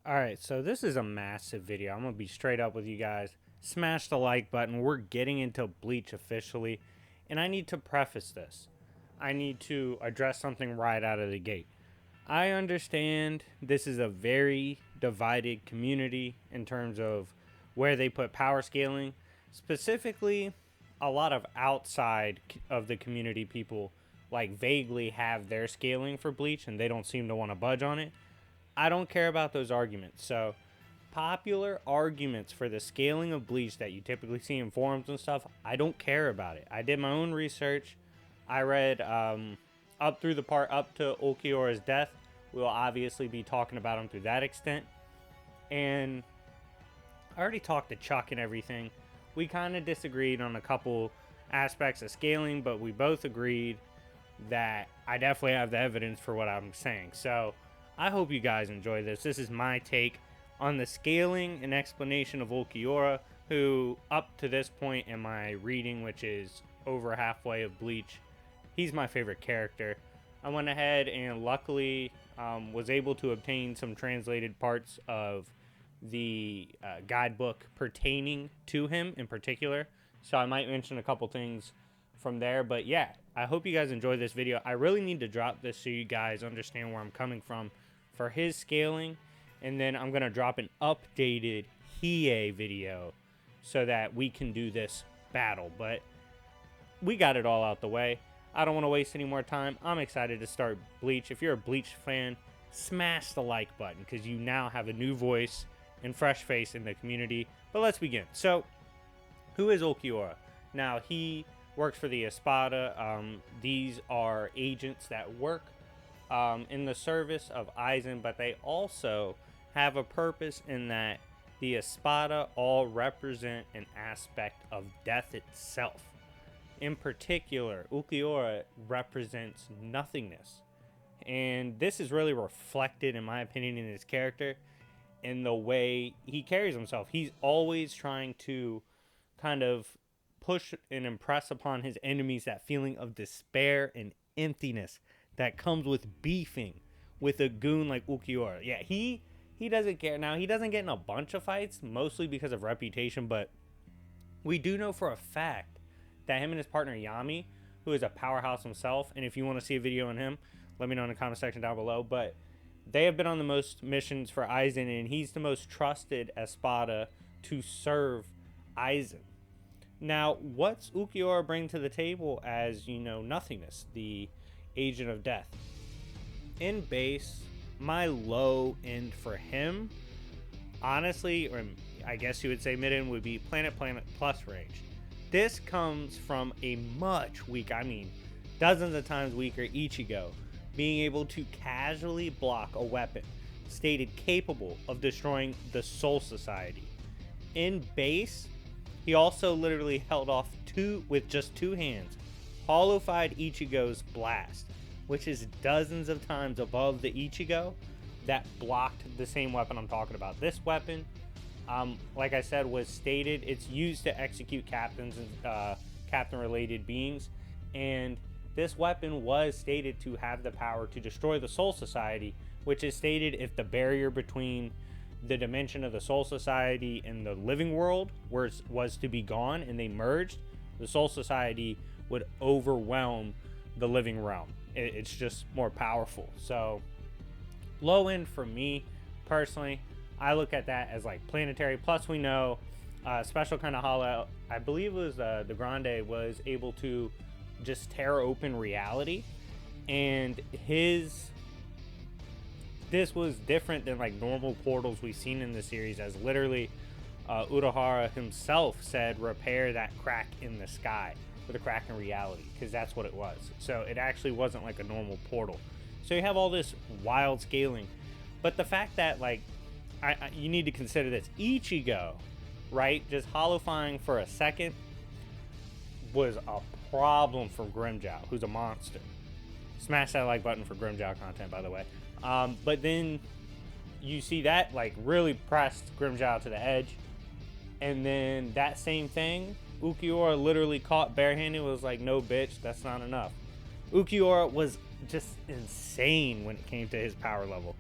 Alright, so this is a massive video. I'm going to be straight up with you guys. Smash the like button. We're getting into Bleach officially. And I need to preface this. I need to address something right out of the gate. I understand this is a very divided community in terms of where they put power scaling. Specifically, a lot of outside of the community people like vaguely have their scaling for Bleach and they don't seem to want to budge on it. I don't care about those arguments. So, popular arguments for the scaling of Bleach that you typically see in forums and stuff, I don't care about it. I did my own research. I read up through the part up to Ulquiorra's death. We'll obviously be talking about him through that extent. And I already talked to Chuck and everything. We kind of disagreed on a couple aspects of scaling, but we both agreed that I definitely have the evidence for what I'm saying. So, I hope you guys enjoy this. This is my take on the scaling and explanation of Ulquiorra, who up to this point in my reading, which is over halfway of Bleach, he's my favorite character. I went ahead and luckily was able to obtain some translated parts of the guidebook pertaining to him in particular. So I might mention a couple things from there. But yeah, I hope you guys enjoy this video. I really need to drop this so you guys understand where I'm coming from for his scaling, and then I'm gonna drop an updated Hiei video so that we can do this battle. But we got it all out the way. I don't want to waste any more time. I'm excited to start Bleach. If you're a Bleach fan, smash the like button because you now have a new voice and fresh face in the community. But let's begin. So, who is Ulquiorra? Now, he works for the Espada. These are agents that work in the service of Aizen, but they also have a purpose in that the Espada all represent an aspect of death itself. In particular, Ulquiorra represents nothingness. And this is really reflected, in my opinion, in his character, in the way he carries himself. He's always trying to kind of push and impress upon his enemies that feeling of despair and emptiness that comes with beefing with a goon like Ulquiorra. Yeah, he doesn't care. Now, he doesn't get in a bunch of fights, mostly because of reputation, but we do know for a fact that him and his partner Yami, who is a powerhouse himself, and if you want to see a video on him, let me know in the comment section down below, but they have been on the most missions for Aizen, and he's the most trusted Espada to serve Aizen. Now, what's Ulquiorra bring to the table as, nothingness, the agent of death? In base, my low end for him, honestly, or I guess you would say mid-end, would be Planet Plus range. This comes from a much weaker, dozens of times weaker Ichigo, being able to casually block a weapon stated capable of destroying the Soul Society. In base, he also literally held off with just two hands, hollow-fied Ichigo's blast, which is dozens of times above the Ichigo that blocked the same weapon I'm talking about. This weapon, like I said, was stated it's used to execute captains and captain-related beings, and this weapon was stated to have the power to destroy the Soul Society, which is stated if the barrier between the dimension of the Soul Society and the living world was to be gone and they merged, the Soul Society would overwhelm the living realm. It's just more powerful. So, low end for me, personally, I look at that as like planetary. Plus, we know special kind of hollow, I believe it was the Grande, was able to just tear open reality. And this was different than like normal portals we've seen in the series, as literally Urahara himself said repair that crack in the sky with a crack in reality, because that's what it was. So it actually wasn't like a normal portal. So you have all this wild scaling, but the fact that like you need to consider this, Ichigo, right, just hollow-fying for a second was a problem for Grimmjow, who's a monster. Smash that like button for Grimmjow content, by the way. But then you see that like really pressed Grimmjow to the edge, and then that same thing, Ulquiorra literally caught barehanded, was like, no bitch, that's not enough. Ulquiorra was just insane when it came to his power level.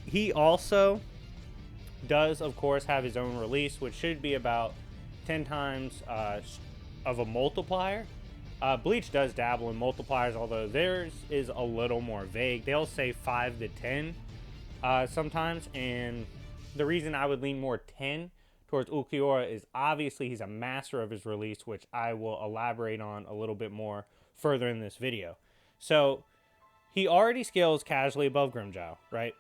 He also does, of course, have his own release, which should be about 10 times of a multiplier. Bleach does dabble in multipliers, although theirs is a little more vague. They'll say 5 to 10 sometimes, and the reason I would lean more 10 towards Ulquiorra is obviously he's a master of his release, which I will elaborate on a little bit more further in this video. So he already scales casually above Grimmjow, right?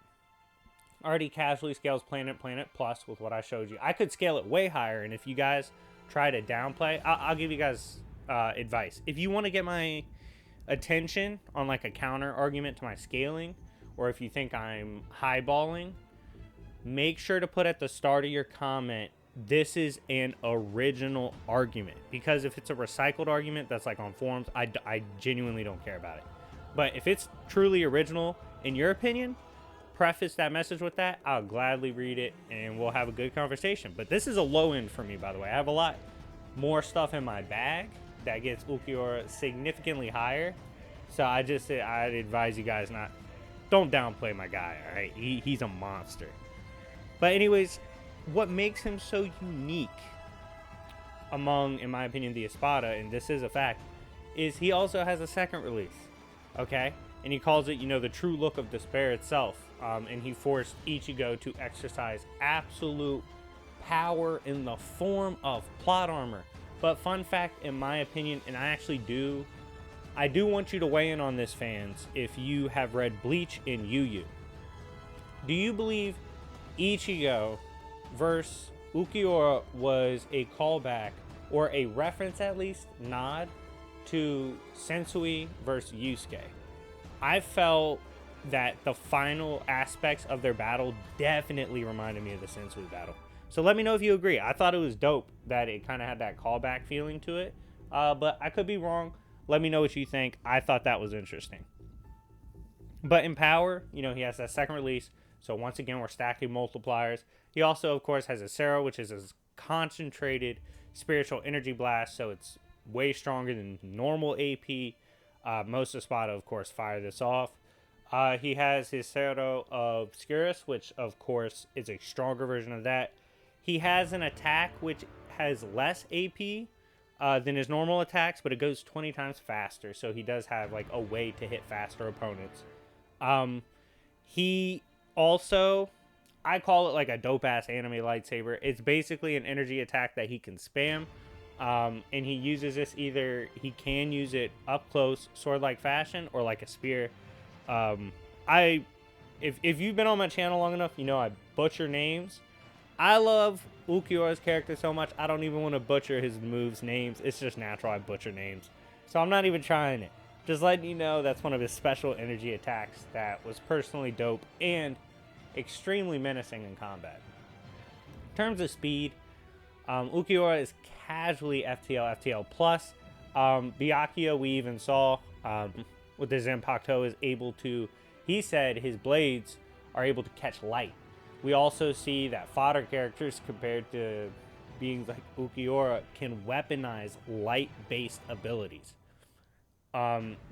Already casually scales Planet Plus with what I showed you. I could scale it way higher, and if you guys try to downplay, I'll give you guys advice. If you want to get my attention on like a counter argument to my scaling, or if you think I'm highballing, make sure to put at the start of your comment, this is an original argument. Because if it's a recycled argument that's like on forums, I genuinely don't care about it. But if it's truly original, in your opinion, preface that message with that. I'll gladly read it and we'll have a good conversation. But this is a low end for me, by the way. I have a lot more stuff in my bag that gets Ulquiorra significantly higher. So I'd advise you guys don't downplay my guy, all right? He's a monster. But anyways, what makes him so unique among, in my opinion, the Espada, and this is a fact, is he also has a second release, okay? And he calls it, the true look of despair itself. And he forced Ichigo to exercise absolute power in the form of plot armor. But fun fact, in my opinion, and I do want you to weigh in on this, fans, if you have read Bleach and Yu Yu. Do you believe Ichigo versus Ulquiorra was a callback, or a reference at least, nod, to Sensui versus Yusuke? I felt that the final aspects of their battle definitely reminded me of the Sensui battle. So let me know if you agree. I thought it was dope that it kind of had that callback feeling to it. But I could be wrong. Let me know what you think. I thought that was interesting. But in power, he has that second release. So once again, we're stacking multipliers. He also, of course, has a Acero, which is a concentrated spiritual energy blast. So it's way stronger than normal AP. Most Espada, of course, fire this off. He has his Cerro Obscurus, which, of course, is a stronger version of that. He has an attack which has less AP than his normal attacks, but it goes 20 times faster. So he does have, like, a way to hit faster opponents. He also, I call it, like, a dope-ass anime lightsaber. It's basically an energy attack that he can spam. And he uses this he can use it up close, sword-like fashion, or like a spear. If you've been on my channel long enough, I butcher names. I love Ulquiorra's character so much, I don't even want to butcher his moves' names. It's just natural I butcher names. So I'm not even trying it. Just letting you know that's one of his special energy attacks that was personally dope and extremely menacing in combat. In terms of speed, Ulquiorra is casually FTL plus. Byakuya, we even saw with the Zanpakuto, is able to, he said his blades are able to catch light. We also see that fodder characters, compared to beings like Ulquiorra, can weaponize light-based abilities.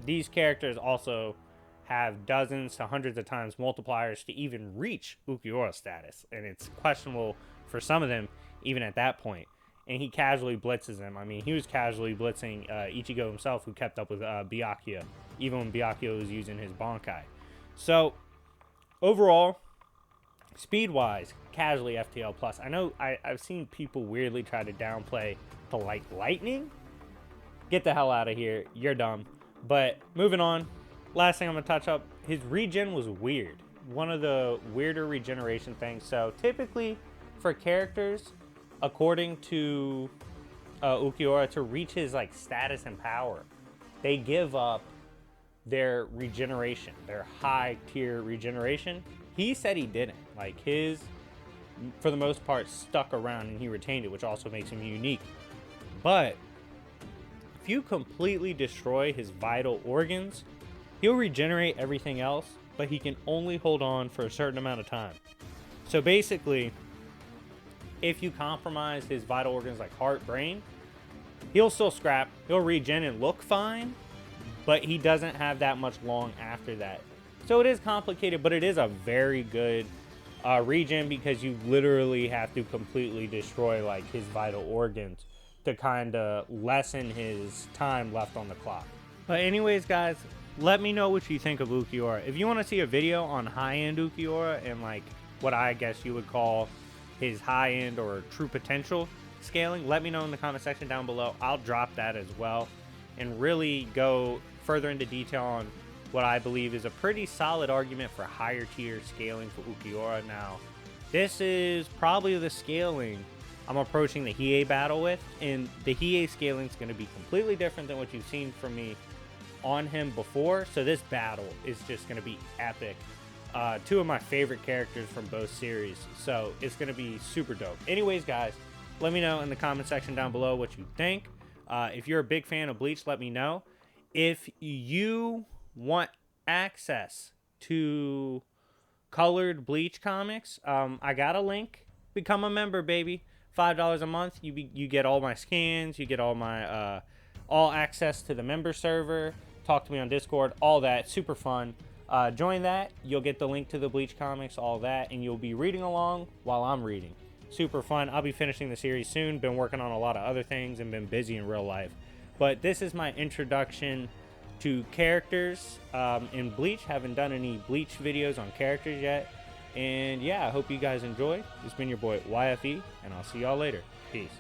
These characters also have dozens to hundreds of times multipliers to even reach Ulquiorra status, and it's questionable for some of them even at that point. And he casually blitzes them. I mean, he was casually blitzing Ichigo himself, who kept up with Byakuya, even when Byakuya was using his Bankai. So, overall, speed-wise, casually FTL plus. I know I've seen people weirdly try to downplay the lightning. Get the hell out of here. You're dumb. But moving on, last thing I'm going to touch up, his regen was weird. One of the weirder regeneration things. So, typically, for characters, according to Ulquiorra, to reach his status and power, they give up their regeneration, their high tier regeneration. He said he didn't. His, for the most part, stuck around and he retained it, which also makes him unique. But if you completely destroy his vital organs, he'll regenerate everything else, but he can only hold on for a certain amount of time. So basically, if you compromise his vital organs like heart, brain, he'll still he'll regen and look fine, but he doesn't have that much long after that. So it is complicated, but it is a very good region, because you literally have to completely destroy like his vital organs to kind of lessen his time left on the clock. But anyways, guys, let me know what you think of Ulquiorra. If you want to see a video on high-end Ulquiorra and like what I guess you would call his high-end or true potential scaling, let me know in the comment section down below. I'll drop that as well and really go further into detail on what I believe is a pretty solid argument for higher tier scaling for Ulquiorra. Now, this is probably the scaling I'm approaching the Hiei battle with, and the Hiei scaling is going to be completely different than what you've seen from me on him before. So this battle is just going to be epic. Two of my favorite characters from both series, so it's going to be super dope. Anyways, guys, let me know in the comment section down below what you think. If you're a big fan of Bleach, let me know. If you want access to colored Bleach comics, I got a link. Become a member, baby. $5 a month. You get all my scans. You get all my all access to the member server. Talk to me on Discord. All that. Super fun. Join that. You'll get the link to the Bleach comics. All that, and you'll be reading along while I'm reading. Super fun. I'll be finishing the series soon. Been working on a lot of other things and been busy in real life. But this is my introduction to characters in Bleach. Haven't done any Bleach videos on characters yet. And yeah, I hope you guys enjoy. It's been your boy YFE, and I'll see y'all later. Peace.